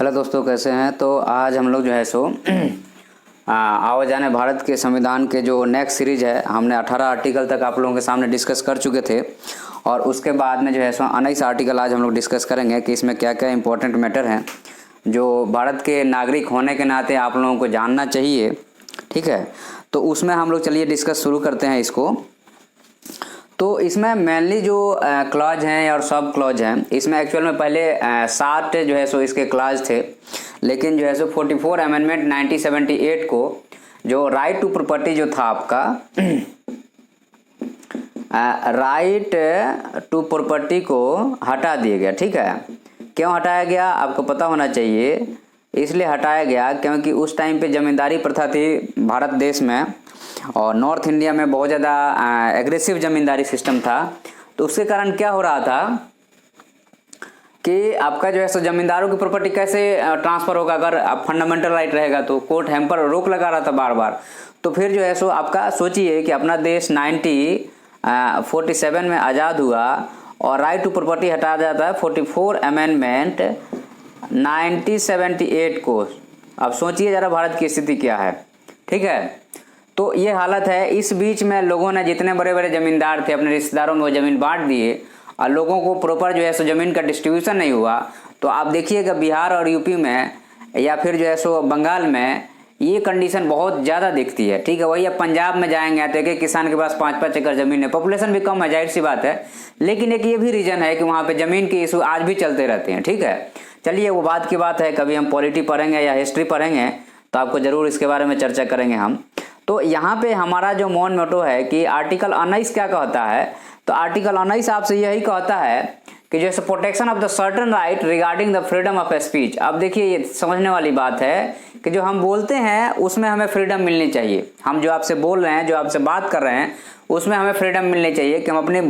Hello दोस्तों, कैसे हैं। तो आज हम लोग जो है सो आओ जाने भारत के संविधान के जो नेक्स्ट सीरीज है, हमने 18 आर्टिकल तक आप लोगों के सामने डिस्कस कर चुके थे और उसके बाद में जो है सो 19 आर्टिकल आज हम लोग डिस्कस करेंगे कि इसमें क्या क्या इंपॉर्टेंट मैटर हैं जो भारत के नागरिक होने के नाते आप लोगों को जानना चाहिए। ठीक है, तो उसमें हम लोग चलिए डिस्कस शुरू करते हैं इसको। तो इसमें मेनली जो क्लॉज हैं और सब क्लॉज हैं, इसमें एक्चुअल में पहले 7 जो है सो इसके क्लॉज थे, लेकिन जो है सो 44 अमेंडमेंट 1978 को जो राइट टू प्रॉपर्टी जो था आपका राइट टू प्रॉपर्टी को हटा दिया गया। ठीक है, क्यों हटाया गया आपको पता होना चाहिए। इसलिए हटाया गया क्योंकि उस टाइम पे जमींदारी प्रथा थी भारत देश में और नॉर्थ इंडिया में बहुत ज़्यादा एग्रेसिव जमींदारी सिस्टम था। तो उसके कारण क्या हो रहा था कि आपका जो है सो जमींदारों की प्रॉपर्टी कैसे ट्रांसफ़र होगा। अगर आप फंडामेंटल राइट रहेगा तो कोर्ट हम पर रोक लगा रहा था बार बार। तो फिर जो है सो आपका सोचिए कि अपना देश 1947 में आज़ाद हुआ और राइट टू प्रॉपर्टी हटा जाता है 44 अमेंडमेंट 1978 को। अब सोचिए ज़रा भारत की स्थिति क्या है। ठीक है, तो ये हालत है। इस बीच में लोगों ने जितने बड़े बड़े ज़मींदार थे अपने रिश्तेदारों में वो ज़मीन बांट दिए और लोगों को प्रॉपर जो है सो ज़मीन का डिस्ट्रीब्यूशन नहीं हुआ। तो आप देखिएगा बिहार और यूपी में या फिर जो है सो बंगाल में ये कंडीशन बहुत ज़्यादा दिखती है। ठीक है, वही अब पंजाब में जाएंगे तो एक किसान के पास 5-5 एकड़ ज़मीन है, पॉपुलेशन भी कम है, जाहिर सी बात है, लेकिन एक ये भी रीज़न है कि वहाँ पे ज़मीन के इशू आज भी चलते रहते हैं। ठीक है, चलिए वो बात की बात है, कभी हम पॉलिटी पढ़ेंगे या हिस्ट्री पढ़ेंगे तो आपको ज़रूर इसके बारे में चर्चा करेंगे हम। तो यहाँ पे हमारा जो मोन मोटो है कि आर्टिकल 19 क्या कहता है। तो आर्टिकल 19 आपसे यही कहता है कि जैसे protection of the certain right regarding the freedom of speech. अब देखिए ये समझने वाली बात है कि जो हम बोलते हैं उसमें हमें फ्रीडम मिलनी चाहिए। हम जो आपसे बोल रहे हैं, जो आपसे बात कर रहे हैं, उसमें हमें फ्रीडम मिलनी चाहिए कि हम अपने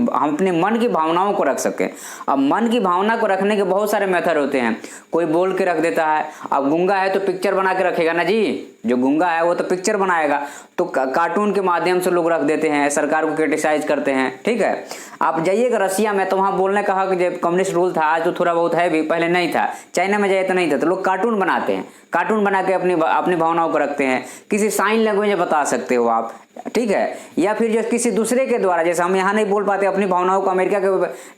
मन की भावनाओं को रख सकें। अब मन की भावना को रखने के बहुत सारे मेथड होते हैं। कोई बोल के रख देता है। अब गूंगा है तो पिक्चर बना के रखेगा ना जी, जो गूंगा है वो तो पिक्चर बनाएगा। तो कार्टून के माध्यम से लोग रख देते हैं, सरकार को क्रिटिसाइज करते हैं। ठीक है, आप जाइएगा रसिया में तो वहाँ बोलने का हक जब कम्युनिस्ट रूल था, आज तो थोड़ा बहुत है भी, पहले नहीं था। चाइना में जाए तो नहीं था, तो लोग कार्टून बनाते हैं, कार्टून बना के अपनी भावनाओं को रखते हैं। किसी साइन लैंग्वेज बता सकते हो आप। ठीक है, या फिर जो किसी दूसरे के द्वारा, जैसे हम यहाँ नहीं बोल पाते अपनी भावनाओं को अमेरिका के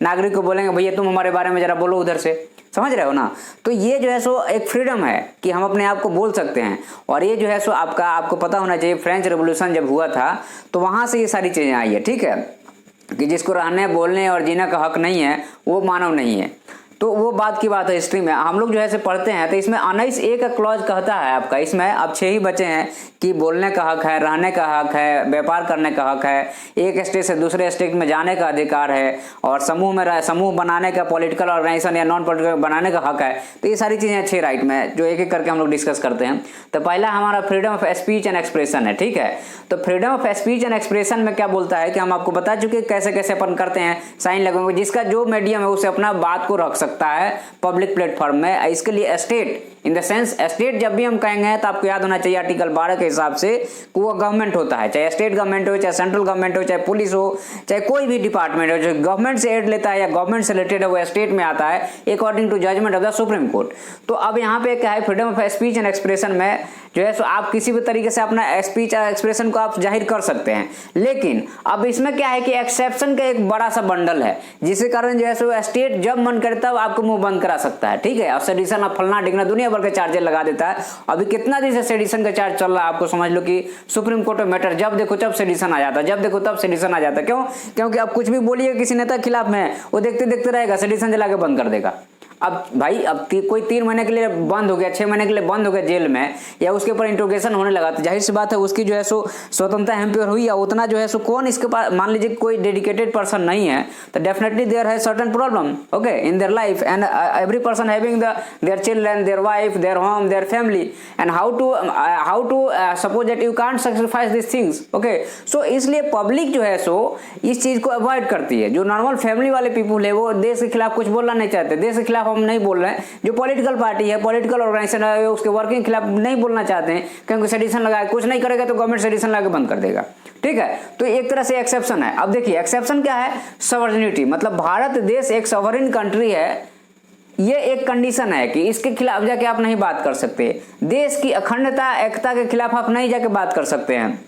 नागरिक को बोलेंगे भैया तुम हमारे बारे में जरा बोलो उधर से, समझ रहे हो ना। तो ये जो है सो एक फ्रीडम है कि हम अपने आप को बोल सकते हैं। और ये जो है सो आपको पता होना चाहिए, फ्रेंच रेवोल्यूशन जब हुआ था तो वहाँ से ये सारी चीज़ें आई है। ठीक है, कि जिसको रहने बोलने और जीने का हक नहीं है वो मानव नहीं है। तो वो बात की बात है। हिस्ट्री में हम लोग जो है से पढ़ते हैं तो इसमें 19A का क्लॉज कहता है आपका, इसमें अब 6 ही बचे हैं कि बोलने का हक है, रहने का हक है, व्यापार करने का हक है, एक स्टेट से दूसरे स्टेट में जाने का अधिकार है और समूह बनाने का, पॉलिटिकल ऑर्गेनाइजेशन या नॉन पॉलिटिकल बनाने का हक है। तो ये सारी चीज़ें 6 राइट में जो एक एक करके हम लोग डिस्कस करते हैं। तो पहला हमारा freedom of speech and expression है। ठीक है, तो freedom of speech and expression में क्या बोलता है कि हम आपको बता चुके कैसे कैसे अपन करते हैं साइन लैंग्वेज, जिसका जो मीडियम है उसे अपना बात को रख सकता है पब्लिक प्लेटफॉर्म में। इसके लिए state in the sense, state जब भी हम कहेंगे तो आपको याद होना चाहिए आर्टिकल 12 के हिसाब से कि वो गवर्नमेंट होता है, चाहे स्टेट गवर्नमेंट हो, चाहे सेंट्रल गवर्नमेंट हो, चाहे पुलिस हो, चाहे कोई भी डिपार्टमेंट हो जो गवर्नमेंट से एड लेता है या गवर्नमेंट से रिलेटेड है वो स्टेट में आता है according to judgement of the Supreme Court. तो अब यहाँ पे क्या है, freedom of speech and expression में जो है सो आप किसी भी तरीके से अपना स्पीच और एक्सप्रेशन को आप जाहिर कर सकते हैं। लेकिन अब इसमें क्या है कि एक्सेप्शन का एक बड़ा सा बंडल है, जिसके कारण जो है सो स्टेट जब मन करता है आपको मुंह बंद करा सकता है। ठीक है, और सेडिशन अब फलना डिगना दुनिया भर के चार्जेस लगा देता है। अभी कितना दिन से सेडिशन का चार्ज चल रहा है आपको समझ लो कि सुप्रीम कोर्ट में मैटर जब देखो तब सेडिशन आ जाता है, जब देखो तब सेडिशन आ जाता है। क्यों? क्योंकि अब कुछ भी बोलिए किसी नेता के खिलाफ में वो देखते देखते रहेगा, सेडिशन जला के बंद कर देगा। अब भाई अब कोई 3 महीने के लिए बंद हो गया, 6 महीने के लिए बंद हो गया जेल में, या उसके ऊपर इंट्रोगेशन होने लगा, तो जाहिर सी बात है उसकी जो है सो स्वतंत्रता एम्प्योर हुई, या उतना जो है सो कौन इसके पास, मान लीजिए कोई डेडिकेटेड पर्सन नहीं है तो डेफिनेटली देयर है certain problem okay in their life and every person having their children, their wife, their home, their family and how to suppose that you can't sacrifice this things okay. So इसलिए public जो है सो इस चीज को avoid करती है। जो normal family वाले पीपल है वो देश के खिलाफ कुछ बोलना नहीं चाहते, देश के खिलाफ हम नहीं बोल रहे हैं। जो पॉलिटिकल पार्टी है, पॉलिटिकल ऑर्गेनाइजेशन है, उसके वर्किंग के खिलाफ नहीं बोलना चाहते हैं क्योंकि सेडिशन लगाए, कुछ नहीं करेगा तो गवर्नमेंट सेडिशन लगा के बंद कर देगा। ठीक है, तो एक तरह से एक्सेप्शन है। अब देखिए एक्सेप्शन क्या है, सॉवरेनिटी, मतलब भारत देश एक सॉवरेन कंट्री है, ये एक कंडीशन है कि इसके खिलाफ जाके आप नहीं बात कर सकते। देश की अखंडता एकता के खिलाफ आप नहीं जाके बात कर सकते हैं,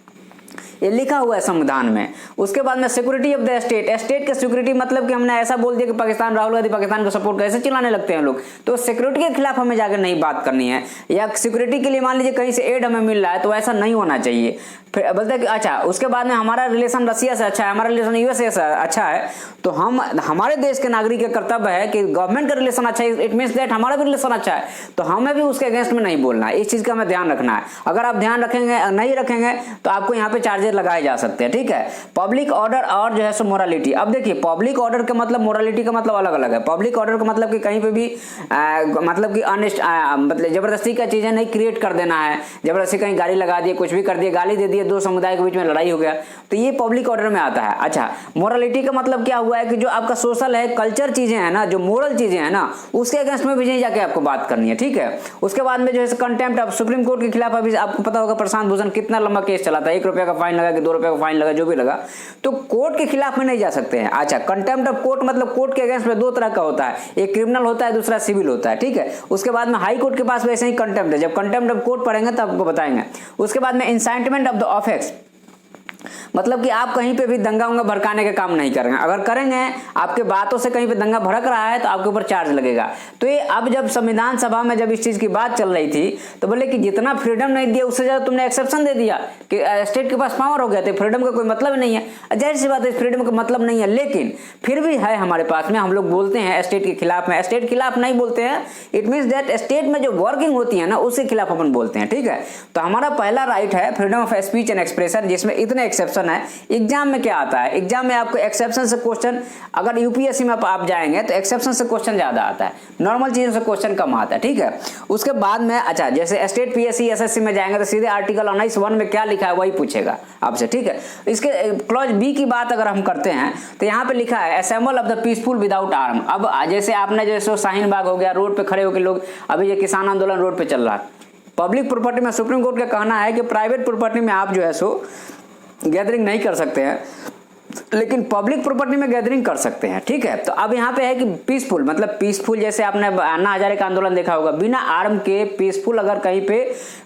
ये लिखा हुआ है संविधान में। उसके बाद में security of the state, state के सिक्योरिटी मतलब कि हमने ऐसा बोल दिया कि पाकिस्तान, राहुल गांधी पाकिस्तान को सपोर्ट कैसे चिल्लाने लगते हैं लोग, तो सिक्योरिटी के खिलाफ हमें जाकर नहीं बात करनी है। या सिक्योरिटी के लिए मान लीजिए कहीं से एड हमें मिल रहा है तो ऐसा नहीं होना चाहिए। फिर बोलते हैं कि अच्छा उसके बाद में हमारा रिलेशन रसिया से अच्छा है, हमारा रिलेशन यूएसए से अच्छा है, तो हम हमारे देश के नागरिक का कर्तव्य है कि गवर्नमेंट का रिलेशन अच्छा है, इट मीन्स दैट हमारा भी रिलेशन अच्छा है, तो हमें भी उसके अगेंस्ट में नहीं बोलना है। इस चीज़ का हमें ध्यान रखना है। अगर आप ध्यान रखेंगे नहीं रखेंगे तो आपको यहाँ पे चार्जेस लगाए जा सकते हैं, ठीक है। पब्लिक ऑर्डर और जो है सो मोरालिटी, अब देखिए पब्लिक ऑर्डर का मतलब मोरालिटी का मतलब अलग अलग है। पब्लिक ऑर्डर का मतलब कि कहीं पे भी मतलब कि मतलब जबरदस्ती का चीजें नहीं क्रिएट कर देना है, जबरदस्ती कहीं गाड़ी लगा दिए, कुछ भी कर दिए, गाली दे दिए, दो समुदाय के बीच में लड़ाई हो गया, तो ये पब्लिक ऑर्डर में आता है। अच्छा मोरालिटी का मतलब क्या हुआ है कि जो आपका सोशल है, कल्चर चीजें है ना, जो मोरल चीजें है ना, उसके अगेंस्ट में भी नहीं जाके आपको बात करनी है, ठीक है। उसके बाद में जो है कंटेम्प्ट ऑफ सुप्रीम कोर्ट के खिलाफ अभी आपको पता होगा प्रशांत भूषण कितना लंबा केस चला था, 1 रुपया का फाइन लगा कि 2 रुपया का फाइन लगा, जो भी लगा, तो कोर्ट के खिलाफ में नहीं जा सकते हैं। अच्छा कंटेम्प्ट ऑफ कोर्ट मतलब कोर्ट के अगेंस्ट में 2 तरह का होता है, एक क्रिमिनल होता है, दूसरा सिविल होता है, ठीक है। उसके बाद में हाई कोर्ट के पास वैसे ही कंटेम्प्ट है, जब कंटेम्प्ट ऑफ कोर्ट पढ़ेंगे तब आपको बताएंगे। उसके बाद में इंसाइटमेंट ऑफ द ऑफेंस मतलब कि आप कहीं पे भी दंगा उंगा भड़काने का काम नहीं करेंगे, अगर करेंगे आपके बातों से कहीं पे दंगा भड़क रहा है तो आपके ऊपर चार्ज लगेगा। तो ये अब जब संविधान सभा में जब इस चीज की बात चल रही थी तो बोले कि जितना फ्रीडम नहीं दिया उससे ज्यादा तुमने एक्सेप्शन दे दिया कि स्टेट के पास पावर हो गया, तो फ्रीडम का कोई मतलब नहीं है। जाहिर सी बात है फ्रीडम का मतलब नहीं है, लेकिन फिर भी है हमारे पास में, हम लोग बोलते हैं स्टेट के खिलाफ में, स्टेट के खिलाफ नहीं बोलते हैं, इट मीन्स दैट स्टेट में जो वर्किंग होती है ना उसके खिलाफ अपन बोलते हैं, ठीक है। तो हमारा पहला राइट है freedom of speech and expression, जिसमें इतने एक्सेप्शन है। एग्जाम में क्या आता है, एग्जाम में आपको एक्सेप्शन से क्वेश्चन, अगर यूपीएससी में आप जाएंगे तो एक्सेप्शन से क्वेश्चन ज्यादा आता है, नॉर्मल चीजों से क्वेश्चन कम आता है, ठीक है। उसके बाद में अच्छा जैसे स्टेट पीएससी एसएससी में जाएंगे तो सीधे आर्टिकल 19(1) में क्या लिखा है वही पूछेगा आपसे, ठीक है। इसके क्लॉज बी की बात अगर हम करते हैं तो यहाँ पे लिखा है assemble of the peaceful without arm. अब जैसे आपने जैसे शाहीन बाग हो गया, रोड पे खड़े होकर लोग, अभी ये किसान आंदोलन रोड पे चल रहा है, पब्लिक प्रॉपर्टी में सुप्रीम कोर्ट का कहना है कि प्राइवेट प्रॉपर्टी में आप जो है सो गैदरिंग नहीं कर सकते हैं, लेकिन पब्लिक प्रॉपर्टी में गैदरिंग कर सकते हैं, ठीक है। तो अब यहाँ पे है कि पीसफुल मतलब पीसफुल, जैसे आपने अन्ना हजारे का आंदोलन देखा होगा, बिना आर्म के पीसफुल अगर कहीं पे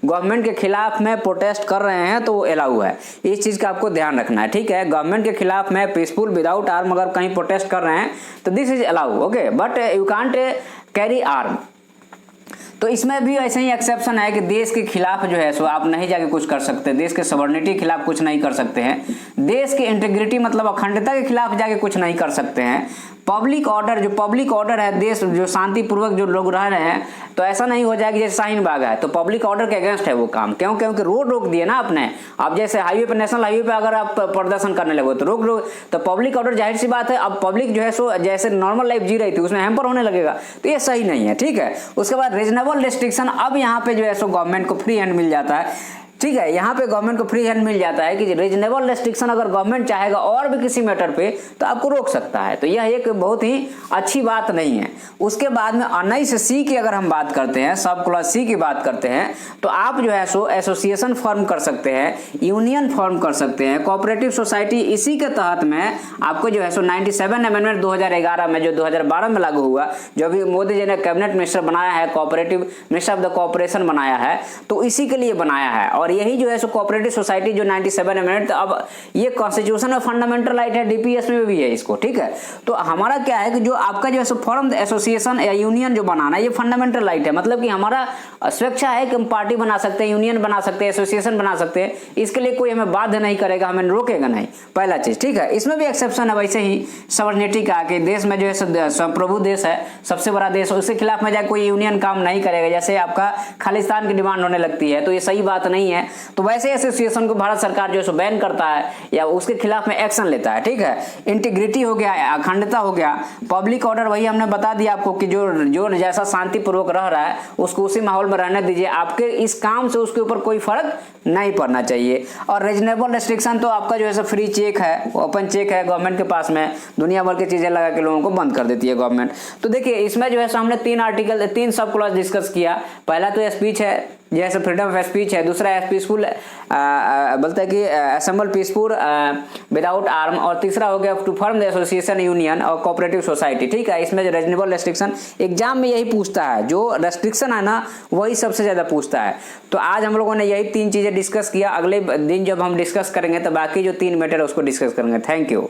गवर्नमेंट के खिलाफ में प्रोटेस्ट कर रहे हैं तो वो अलाउ है। इस चीज का आपको ध्यान रखना है, ठीक है। गवर्नमेंट के खिलाफ में पीसफुल विदाउट आर्म अगर कहीं प्रोटेस्ट कर रहे हैं तो this is allow, okay, but you can't carry arm. तो इसमें भी ऐसे ही एक्सेप्शन है कि देश के खिलाफ जो है सो आप नहीं जाके कुछ कर सकते, देश के सॉवरेनिटी के खिलाफ कुछ नहीं कर सकते हैं, देश की इंटीग्रिटी मतलब अखंडता के खिलाफ जाके कुछ नहीं कर सकते हैं। पब्लिक ऑर्डर, जो पब्लिक ऑर्डर है, देश जो शांतिपूर्वक जो लोग रह रहे हैं, तो ऐसा नहीं हो जाएगा जैसे शाहीन बाग है तो पब्लिक ऑर्डर के अगेंस्ट है वो काम, क्यों? क्योंकि रोड रोक दिए ना आपने। अब जैसे हाईवे पे, नेशनल हाईवे पे अगर आप प्रदर्शन करने लगे तो रोक तो पब्लिक ऑर्डर, जाहिर सी बात है अब पब्लिक जो है सो जैसे नॉर्मल लाइफ जी रही थी उसमें हैम्पर होने लगेगा, तो ये सही नहीं है, ठीक है। उसके बाद रीजनेबल रिस्ट्रिक्शन, अब यहाँ पे जो है सो गवर्नमेंट को फ्री हैंड मिल जाता है, ठीक है। यहाँ पे गवर्नमेंट को फ्री हैंड मिल जाता है कि रीजनेबल रेस्ट्रिक्शन अगर गवर्नमेंट चाहेगा और भी किसी मैटर पे तो आपको रोक सकता है, तो यह एक बहुत ही अच्छी बात नहीं है। उसके बाद में 19C की अगर हम बात करते हैं, सब क्लॉज सी की बात करते हैं, तो आप जो है सो एसोसिएशन फॉर्म कर सकते हैं, यूनियन फॉर्म कर सकते हैं, कोऑपरेटिव सोसाइटी। इसी के तहत में आपको जो है सो 97 अमेंडमेंट 2011 में जो 2012 में लागू हुआ, जो भी मोदी जी ने कैबिनेट मिनिस्टर बनाया है, cooperative minister of the cooperation बनाया है, तो इसी के लिए बनाया है। और यही जो है सो कोऑपरेटिव सोसाइटी जो 97 अमेंडमेंट, तो अब ये कॉन्स्टिट्यूशन में फंडामेंटल राइट है, डीपीएस में भी है इसको, ठीक है। तो हमारा क्या है कि जो आपका जो है सो फॉर्म एसोसिएशन या यूनियन जो बनाना, ये फंडामेंटल राइट है, मतलब कि हमारा स्वेच्छा है कि हम पार्टी बना सकते हैं, यूनियन बना सकते हैं, एसोसिएशन बना सकते हैं, इसके लिए कोई हमें बाध्य नहीं करेगा, हमें रोकेगा नहीं, पहला चीज, ठीक है। इसमें भी एक्सेप्शन है वैसे ही सॉवरेनिटी का, कि देश में जो है संप्रभु देश है, सबसे बड़ा देश, उसके खिलाफ में जाए कोई यूनियन काम नहीं करेगा, जैसे आपका खालिस्तान की डिमांड होने लगती है, तो ये सही बात नहीं है। तो वैसे एसोसिएशन को भारत सरकार जो है बैन करता है या उसके खिलाफ में एक्शन लेता है, ठीक है। इंटीग्रिटी हो गया, अखंडता हो गया, पब्लिक ऑर्डर वही हमने बता दिया आपको कि जो जैसा शांतिपूर्वक रह रहा है उसको उसी माहौल में रहने दीजिए, आपके इस काम से उसके ऊपर कोई फर्क नहीं पड़ना चाहिए। और रीजनेबल रेस्ट्रिक्शन तो आपका जो है फ्री चेक है, ओपन चेक है गवर्नमेंट के पास में, दुनिया भर की चीजें लगा के लोगों को बंद कर देती है गवर्नमेंट। तो देखिए इसमें जो है हमने 3 आर्टिकल 3 सब क्लॉज डिस्कस किया। पहला तो स्पीच है, जैसे फ्रीडम ऑफ स्पीच है, दूसरा है पीसफुल, बोलता है कि असेंबल पीसफुल विदाउट आर्म, और तीसरा हो गया to form the association union और कोऑपरेटिव सोसाइटी। ठीक है, इसमें जो रीजनेबल रेस्ट्रिक्शन एग्जाम में यही पूछता है, जो रेस्ट्रिक्शन है ना वही सबसे ज्यादा पूछता है। तो आज हम लोगों ने यही 3 चीजें डिस्कस किया, अगले दिन जब हम डिस्कस करेंगे तो बाकी जो 3 मैटर है उसको डिस्कस करेंगे। Thank you.